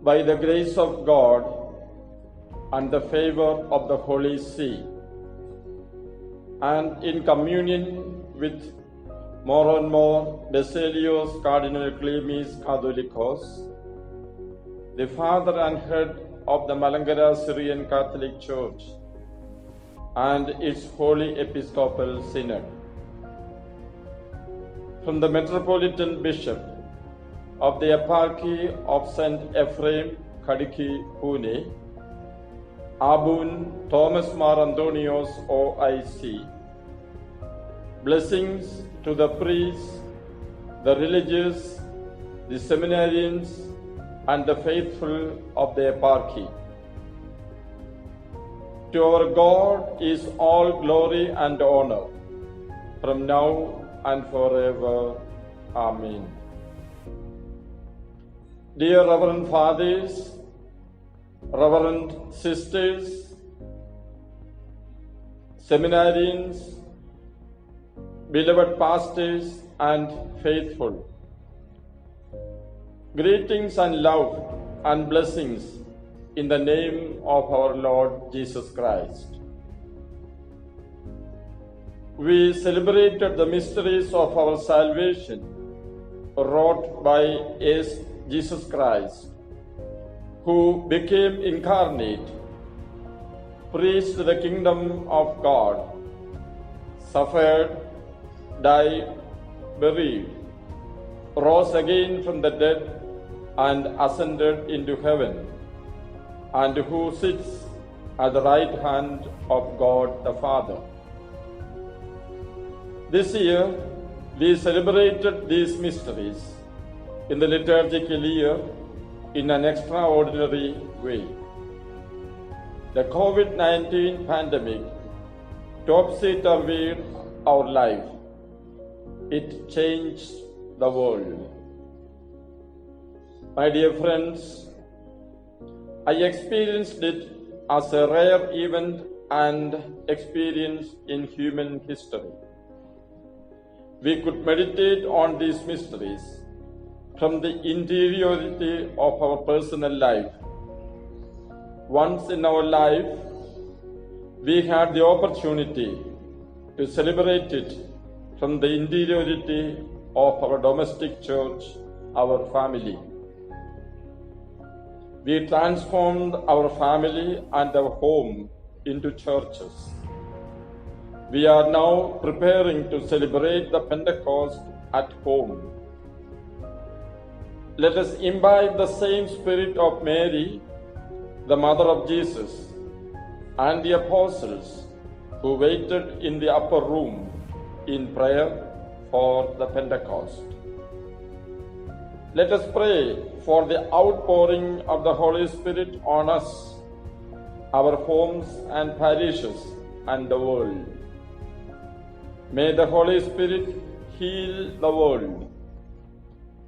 by the grace of God and the favor of the Holy See, and in communion with more and more Basilios Cardinal Clemis Catholicos, the father and head of the Malankara Syrian Catholic Church and its Holy Episcopal Synod, from the Metropolitan Bishop of the Eparchy of St. Ephraim Kadiki Pune, Abun Thomas Mar Antonios OIC, blessings to the priests, the religious, the seminarians, and the faithful of the eparchy. To our God is all glory and honor, from now and forever. Amen. Dear Reverend Fathers, Reverend Sisters, seminarians, beloved pastors and faithful, greetings and love and blessings in the name of our Lord Jesus Christ. We celebrated the mysteries of our salvation wrought by Jesus Christ, who became incarnate, preached the kingdom of God, suffered, died, buried, rose again from the dead, and ascended into heaven, and who sits at the right hand of God the Father. This year, we celebrated these mysteries in the liturgical year in an extraordinary way. The COVID-19 pandemic topsy-turvied our life. It changed the world. My dear friends, I experienced it as a rare event and experience in human history. We could meditate on these mysteries from the interiority of our personal life. Once in our life, we had the opportunity to celebrate it from the interiority of our domestic church, our family. We transformed our family and our home into churches. We are now preparing to celebrate the Pentecost at home. Let us imbibe the same spirit of Mary, the mother of Jesus, and the apostles who waited in the upper room in prayer for the Pentecost. Let us pray for the outpouring of the Holy Spirit on us, our homes and parishes, and the world. May the Holy Spirit heal the world.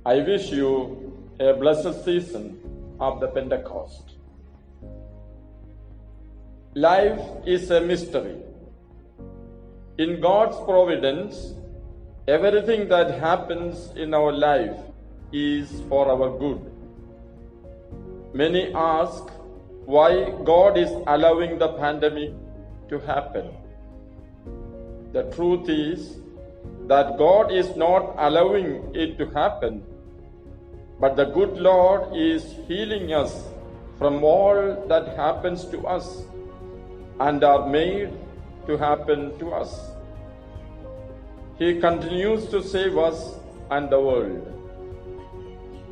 I wish you a blessed season of the Pentecost. Life is a mystery. In God's providence, everything that happens in our life is for our good. Many ask why God is allowing the pandemic to happen. The truth is that God is not allowing it to happen, but the good Lord is healing us from all that happens to us and are made to happen to us. He continues to save us and the world.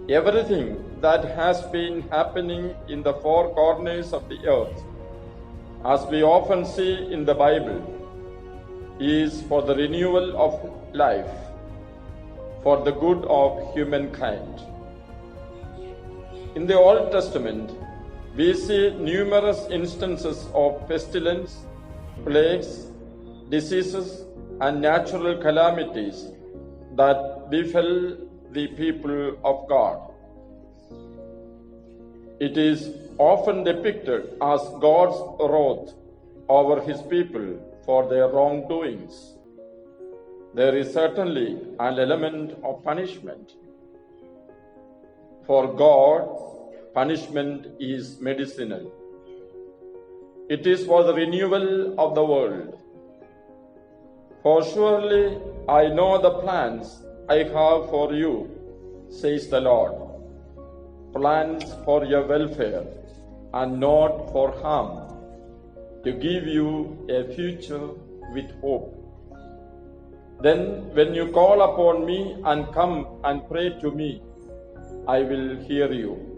Everything that has been happening in the four corners of the earth, as we often see in the Bible, is for the renewal of life, for the good of humankind. In the Old Testament, we see numerous instances of pestilence, plagues, diseases, and natural calamities that befell the people of God. It is often depicted as God's wrath over his people for their wrongdoings. There is certainly an element of punishment. For God punishment is medicinal. It is for the renewal of the world. For surely I know the plans I have for you, says the Lord, plans for your welfare and not for harm, to give you a future with hope. Then when you call upon me and come and pray to me, I will hear you.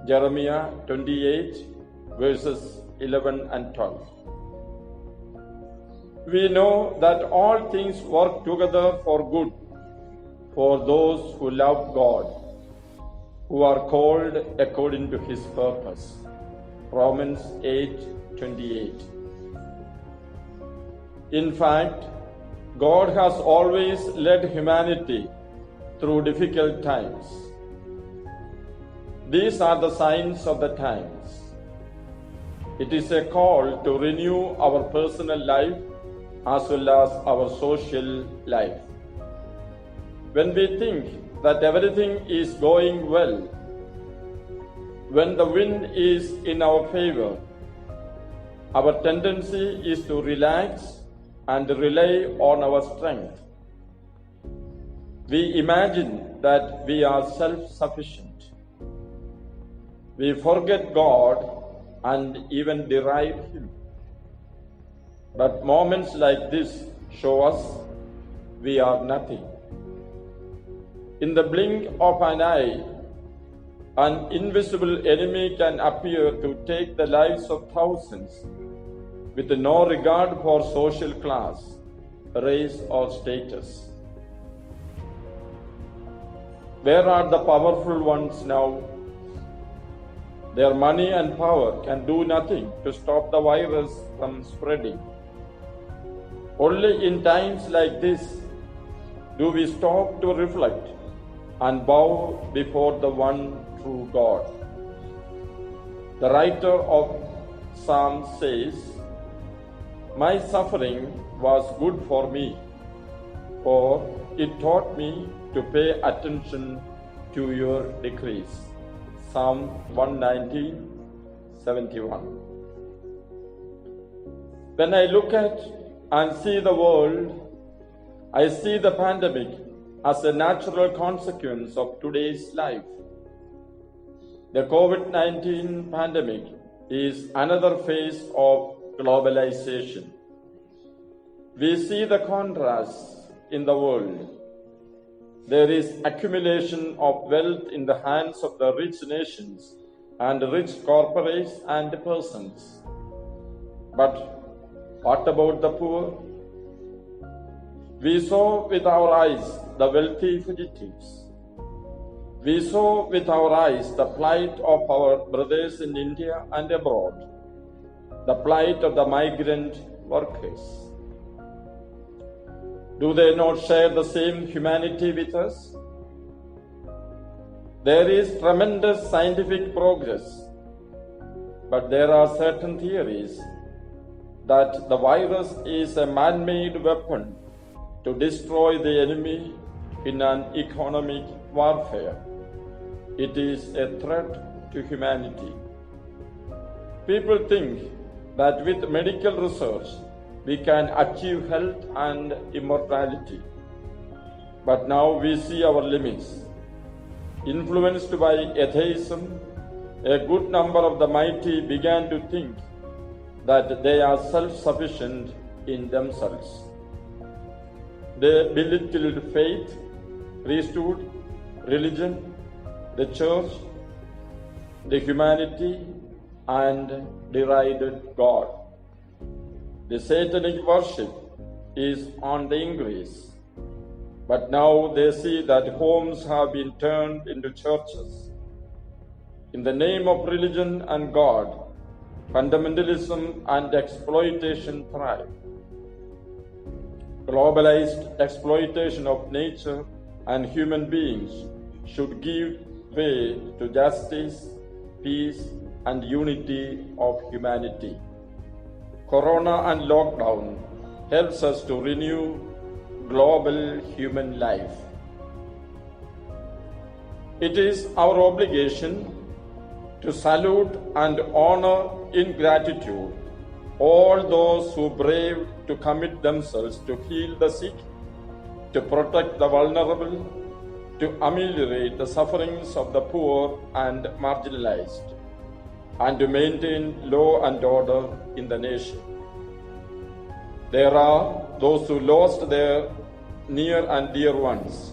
Jeremiah 28 verses 11 and 12. We know that all things work together for good for those who love God, who are called according to His purpose. Romans 8:28. In fact, God has always led humanity through difficult times. These are the signs of the times. It is a call to renew our personal life as well as our social life. When we think that everything is going well, when the wind is in our favor, our tendency is to relax and rely on our strength. We imagine that we are self-sufficient. We forget God and even deride Him. But moments like this show us we are nothing. In the blink of an eye, an invisible enemy can appear to take the lives of thousands with no regard for social class, race, or status. Where are the powerful ones now? Their money and power can do nothing to stop the virus from spreading. Only in times like this do we stop to reflect and bow before the one true God. The writer of Psalms says, "My suffering was good for me, for it taught me to pay attention to your decrees." Psalm 119:71. When I look at and see the world, I see the pandemic as a natural consequence of today's life. The COVID-19 pandemic is another phase of globalization. We see the contrasts in the world. There is accumulation of wealth in the hands of the rich nations and rich corporates and persons. But what about the poor? We saw with our eyes the wealthy fugitives. We saw with our eyes the plight of our brothers in India and abroad, the plight of the migrant workers. Do they not share the same humanity with us? There is tremendous scientific progress, but there are certain theories that the virus is a man-made weapon to destroy the enemy in an economic warfare. It is a threat to humanity. People think that with medical research we can achieve health and immortality. But now we see our limits. Influenced by atheism, a good number of the mighty began to think that they are self-sufficient in themselves. They belittled faith, priesthood, religion, the church, the humanity, and derided God. The satanic worship is on the increase, but now they see that homes have been turned into churches. In the name of religion and God, fundamentalism and exploitation thrive. Globalized exploitation of nature and human beings should give way to justice, peace, and unity of humanity. Corona and lockdown helps us to renew global human life. It is our obligation to salute and honor in gratitude all those who braved to commit themselves to heal the sick, to protect the vulnerable, to ameliorate the sufferings of the poor and marginalized, and to maintain law and order in the nation. There are those who lost their near and dear ones.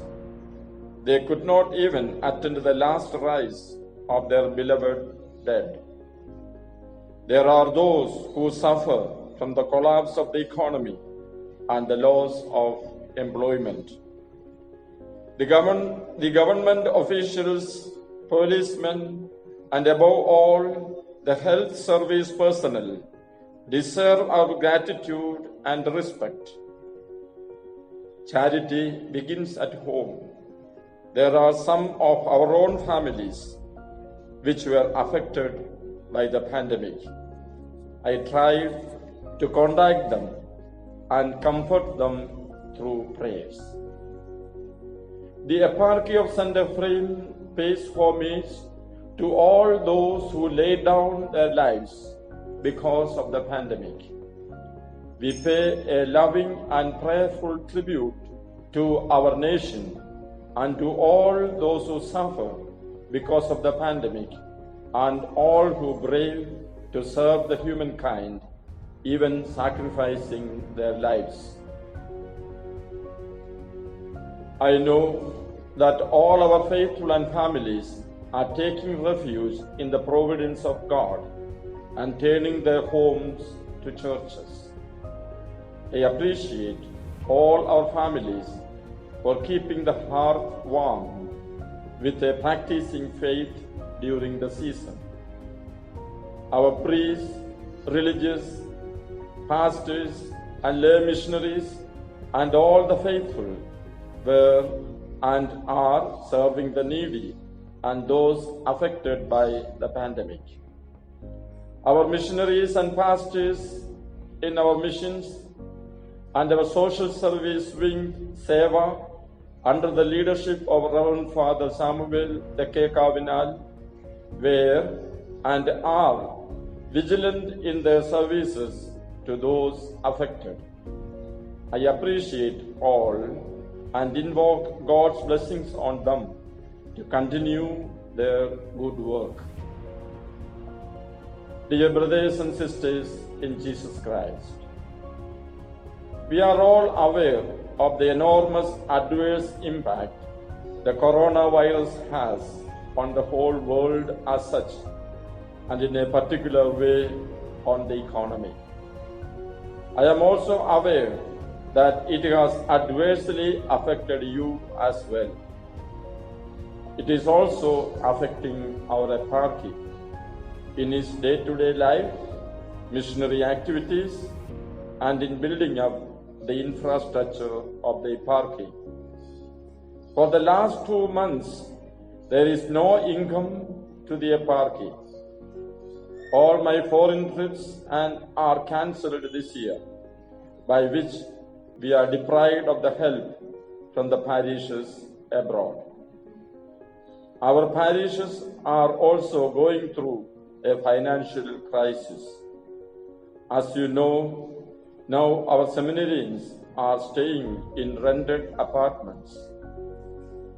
They could not even attend the last rites of their beloved dead. There are those who suffer from the collapse of the economy and the loss of employment. The government officials, policemen, and above all, the health service personnel deserve our gratitude and respect. Charity begins at home. There are some of our own families which were affected by the pandemic. I tried to contact them and comfort them through prayers. The Eparchy of St. Ephraim pays homage to all those who laid down their lives because of the pandemic. We pay a loving and prayerful tribute to our nation and to all those who suffer because of the pandemic and all who brave to serve the humankind, even sacrificing their lives. I know that all our faithful and families are taking refuge in the providence of God and turning their homes to churches. I appreciate all our families for keeping the hearth warm with a practicing faith during the season. Our priests, religious, pastors, and lay missionaries, and all the faithful were and are serving the needy and those affected by the pandemic. Our missionaries and pastors in our missions and our social service wing, Seva, under the leadership of Reverend Father Samuel Deke Kavinal, were and are vigilant in their services to those affected. I appreciate all and invoke God's blessings on them to continue their good work. Dear brothers and sisters in Jesus Christ, we are all aware of the enormous adverse impact the coronavirus has on the whole world as such, and in a particular way on the economy. I am also aware that it has adversely affected you as well. It is also affecting our eparchy in its day-to-day life, missionary activities, and in building up the infrastructure of the eparchy. For the last 2 months, there is no income to the eparchy. All my foreign trips are cancelled this year, by which we are deprived of the help from the parishes abroad. Our parishes are also going through a financial crisis. As you know, now our seminarians are staying in rented apartments.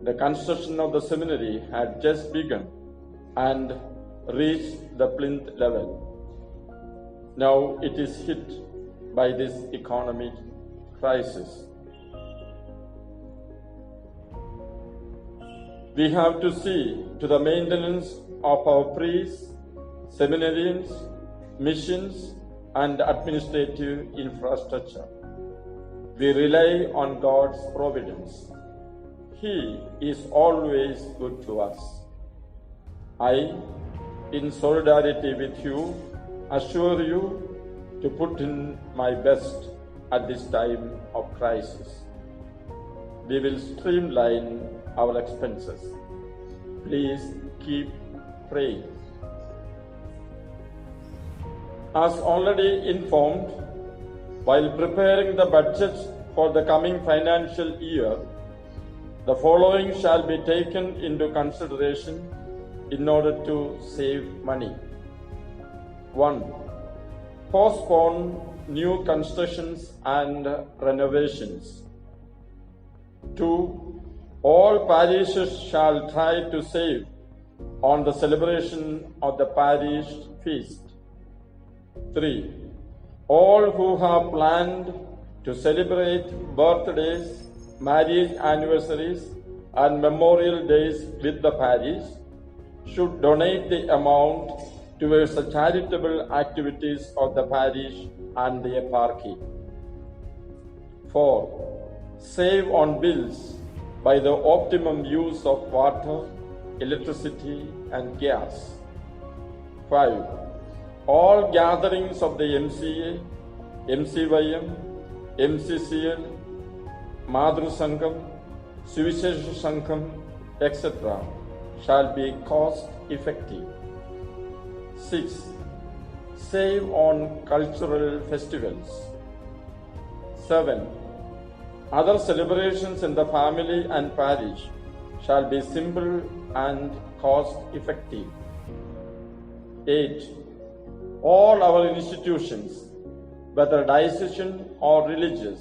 The construction of the seminary had just begun and reached the plinth level. Now it is hit by this economic crisis. We have to see to the maintenance of our priests, seminarians, missions, and administrative infrastructure. We rely on God's providence. He is always good to us. I, in solidarity with you, assure you to put in my best at this time of crisis. We will streamline our expenses. Please keep praying. As already informed, while preparing the budget for the coming financial year, the following shall be taken into consideration in order to save money. 1. Postpone new constructions and renovations. 2. All parishes shall try to save on the celebration of the parish feast. 3. All who have planned to celebrate birthdays, marriage anniversaries, and memorial days with the parish should donate the amount towards the charitable activities of the parish and the eparchy. 4. Save on bills by the optimum use of water, electricity, and gas. 5. All gatherings of the MCA, MCYM, MCCL, Madhur Sangham, Suvisesha Sangham, etc. shall be cost effective. 6. Save on cultural festivals. 7. Other celebrations in the family and parish shall be simple and cost effective. 8. All our institutions, whether diocesan or religious,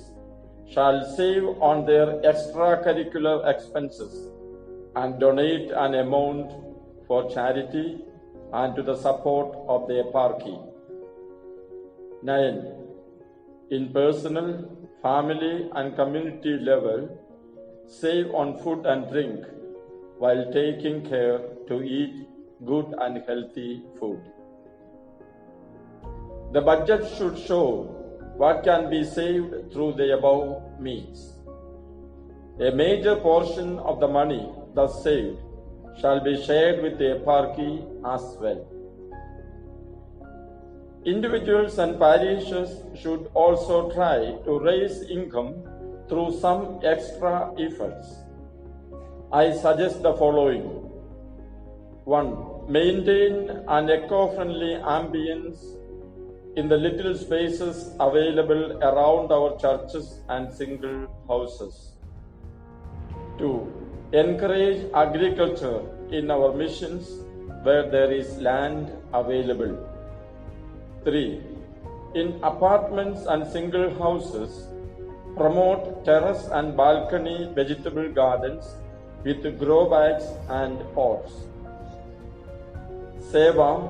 shall save on their extracurricular expenses and donate an amount for charity and to the support of the eparchy. 9. In personal, family and community level, save on food and drink while taking care to eat good and healthy food. The budget should show what can be saved through the above means. A major portion of the money thus saved shall be shared with the eparchy as well. Individuals and parishes should also try to raise income through some extra efforts. I suggest the following. 1. Maintain an eco-friendly ambience in the little spaces available around our churches and single houses. 2. Encourage agriculture in our missions where there is land available. 3. In apartments and single houses, promote terrace and balcony vegetable gardens with grow bags and pots. Seva.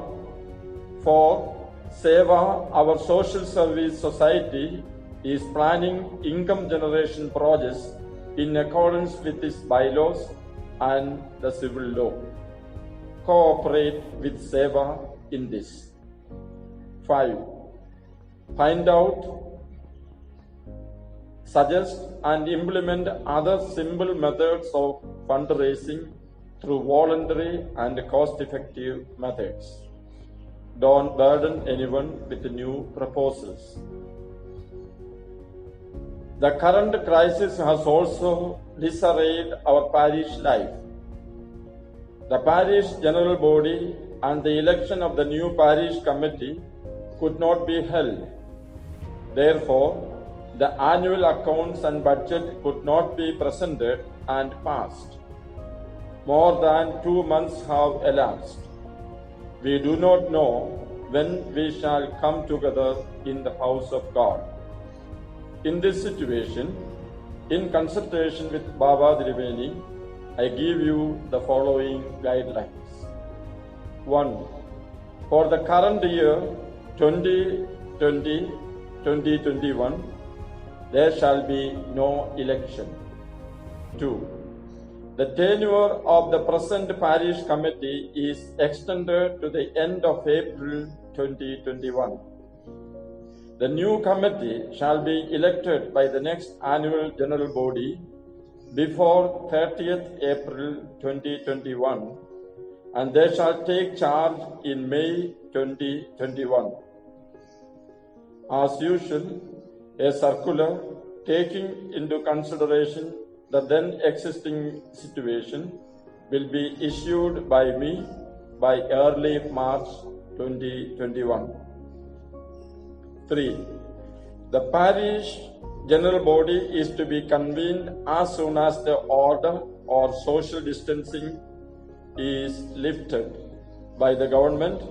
4. Seva, our social service society, is planning income generation projects in accordance with its bylaws and the civil law. Cooperate with Seva in this. 5. Find out, suggest and implement other simple methods of fundraising through voluntary and cost-effective methods. Don't burden anyone with new proposals. The current crisis has also disarrayed our parish life. The parish general body and the election of the new parish committee could not be held. Therefore, the annual accounts and budget could not be presented and passed. More than 2 months have elapsed. We do not know when we shall come together in the house of God. In this situation, in consultation with Baba Triveni, I give you the following guidelines. 1. For the current year 2020-2021, there shall be no election. 2. The tenure of the present parish committee is extended to the end of April 2021. The new committee shall be elected by the next annual general body before 30th April 2021, and they shall take charge in May 2021. As usual, a circular taking into consideration the then existing situation will be issued by me by early March 2021. 3. The parish general body is to be convened as soon as the order or social distancing is lifted by the government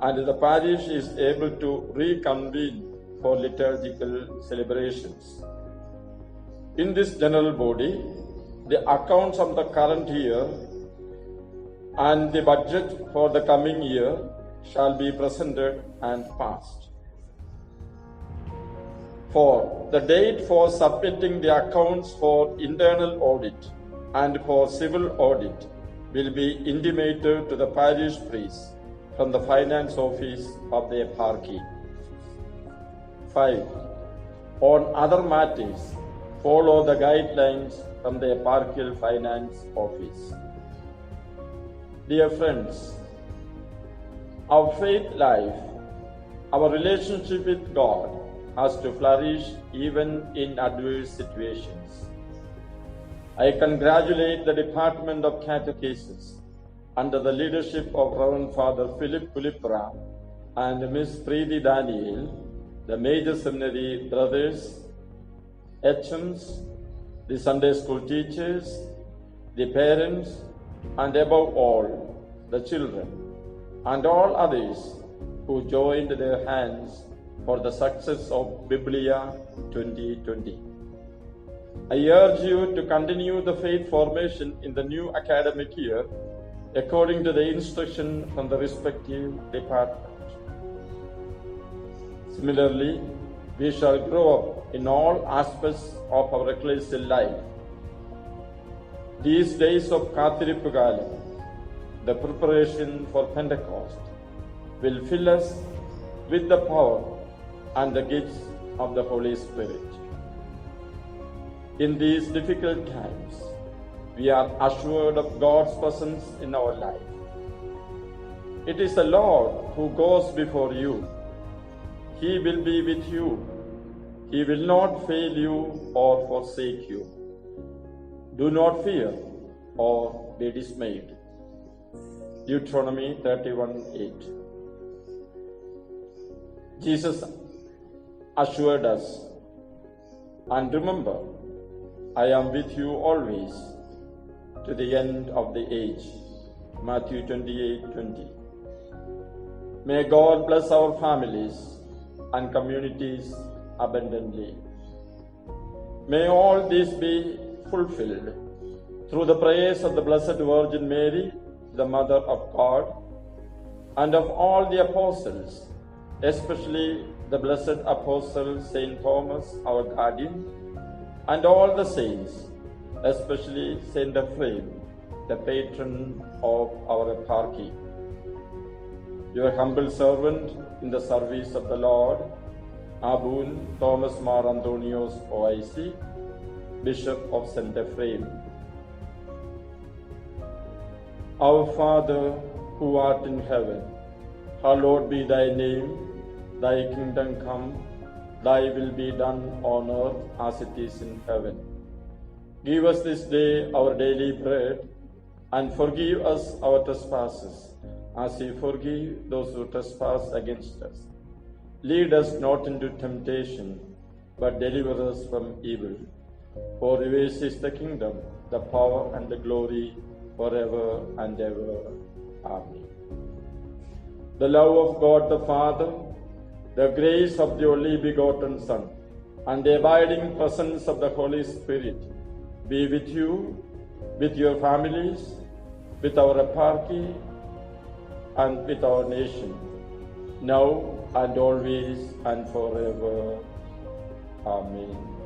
and the parish is able to reconvene for liturgical celebrations. In this general body, the accounts of the current year and the budget for the coming year shall be presented and passed. For the date for submitting the accounts for internal audit and for civil audit will be intimated to the parish priest from the finance office of the eparchy. 5. On other matters, follow the guidelines from the eparchial finance office. Dear friends, our faith life, our relationship with God has to flourish even in adverse situations. I congratulate the Department of Catechesis under the leadership of Reverend Father Philip Pulipra and Miss Preeti Daniel, the major seminary brothers, HMs, the Sunday school teachers, the parents, and above all, the children, and all others who joined their hands for the success of Biblia 2020. I urge you to continue the faith formation in the new academic year according to the instruction from the respective department. Similarly, we shall grow up in all aspects of our ecclesial life. These days of Kathirippukalam, the preparation for Pentecost, will fill us with the power and the gifts of the Holy Spirit. In these difficult times, we are assured of God's presence in our life. It is the Lord who goes before you. He will be with you. He will not fail you or forsake you. Do not fear or be dismayed. Deuteronomy 31:8. Jesus assured us, and remember, I am with you always to the end of the age. Matthew 28:20. May God bless our families and communities abundantly. May all this be fulfilled through the prayers of the Blessed Virgin Mary, the Mother of God, and of all the apostles, especially the Blessed Apostle Saint Thomas, our guardian, and all the saints, especially Saint Ephraim, the patron of our eparchy. Your humble servant in the service of the Lord, Abun Thomas Mar Antonios OIC, Bishop of Saint Ephraim. Our Father, who art in heaven, hallowed be thy name. Thy kingdom come, thy will be done on earth as it is in heaven. Give us this day our daily bread, and forgive us our trespasses, as we forgive those who trespass against us. Lead us not into temptation, but deliver us from evil. For yours is the kingdom, the power, and the glory, forever and ever. Amen. The love of God the Father, the grace of the only begotten Son, and the abiding presence of the Holy Spirit be with you, with your families, with our eparchy, and with our nation, now and always and forever. Amen.